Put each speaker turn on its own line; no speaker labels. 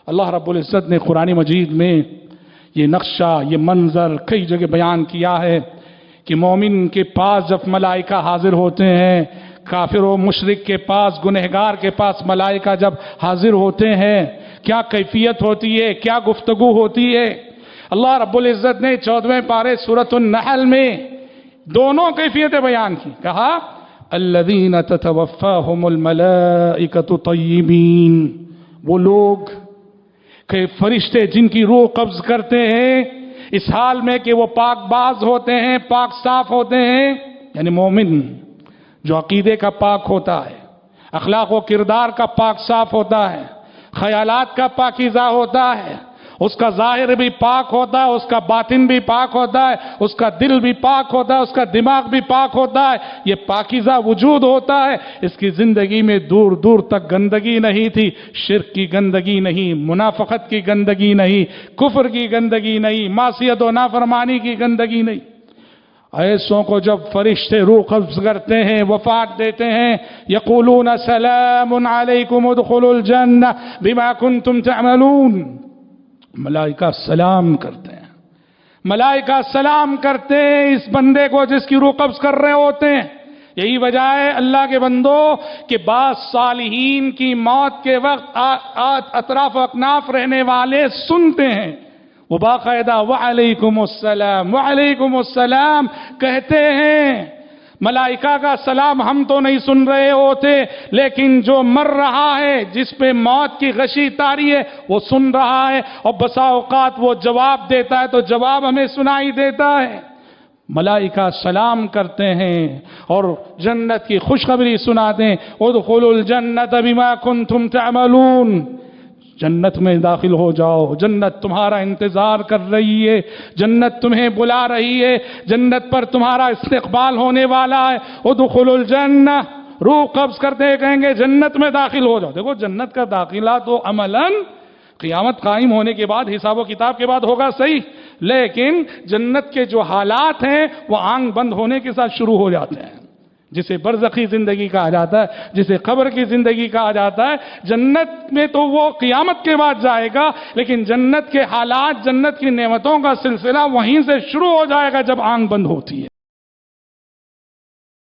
اللہ رب العزت نے قرآن مجید میں یہ نقشہ، یہ منظر کئی جگہ بیان کیا ہے کہ مومن کے پاس جب ملائکہ حاضر ہوتے ہیں، کافر و مشرک کے پاس، گنہگار کے پاس ملائکہ جب حاضر ہوتے ہیں، کیا کیفیت ہوتی ہے، کیا گفتگو ہوتی ہے۔ اللہ رب العزت نے 14ویں پارے سورۃ النحل میں دونوں کیفیتیں بیان کی، کہا الذین تتوفاہم الملائکۃ طیبین، وہ لوگ کہ فرشتے جن کی روح قبض کرتے ہیں اس حال میں کہ وہ پاک باز ہوتے ہیں، پاک صاف ہوتے ہیں، یعنی مومن جو عقیدے کا پاک ہوتا ہے، اخلاق و کردار کا پاک صاف ہوتا ہے، خیالات کا پاکیزہ ہوتا ہے، اس کا ظاہر بھی پاک ہوتا ہے، اس کا باطن بھی پاک ہوتا ہے، اس کا دل بھی پاک ہوتا ہے، اس کا دماغ بھی پاک ہوتا ہے، یہ پاکیزہ وجود ہوتا ہے، اس کی زندگی میں دور دور تک گندگی نہیں تھی، شرک کی گندگی نہیں، منافقت کی گندگی نہیں، کفر کی گندگی نہیں، معصیت و نافرمانی کی گندگی نہیں۔ ایسوں کو جب فرشتے روح قبض کرتے ہیں، وفات دیتے ہیں، یقولون سلام علیکم ادخلوا الجنہ بما کنتم تعملون، ملائکہ سلام کرتے ہیں، ملائکہ سلام کرتے ہیں اس بندے کو جس کی روح قبض کر رہے ہوتے ہیں۔ یہی وجہ ہے اللہ کے بندو کہ بعض صالحین کی موت کے وقت اطراف و اکناف رہنے والے سنتے ہیں، وہ باقاعدہ وعلیکم السلام وعلیکم السلام کہتے ہیں۔ ملائکہ کا سلام ہم تو نہیں سن رہے ہوتے، لیکن جو مر رہا ہے، جس پہ موت کی غشی طاری ہے، وہ سن رہا ہے، اور بسا اوقات وہ جواب دیتا ہے تو جواب ہمیں سنائی دیتا ہے۔ ملائکہ سلام کرتے ہیں اور جنت کی خوشخبری سناتے ہیں، ادخلوا الجنۃ بما کنتم تعملون، جنت میں داخل ہو جاؤ، جنت تمہارا انتظار کر رہی ہے، جنت تمہیں بلا رہی ہے، جنت پر تمہارا استقبال ہونے والا ہے۔ ادخلوا الجنہ، روح قبض کرتے کہیں گے جنت میں داخل ہو جاؤ۔ دیکھو جنت کا داخلہ تو عملاً قیامت قائم ہونے کے بعد، حساب و کتاب کے بعد ہوگا صحیح، لیکن جنت کے جو حالات ہیں وہ آنکھ بند ہونے کے ساتھ شروع ہو جاتے ہیں، جسے برزخی زندگی کہا جاتا ہے، جسے قبر کی زندگی کہا جاتا ہے۔ جنت میں تو وہ قیامت کے بعد جائے گا، لیکن جنت کے حالات، جنت کی نعمتوں کا سلسلہ وہیں سے شروع ہو جائے گا جب آنکھ بند ہوتی ہے۔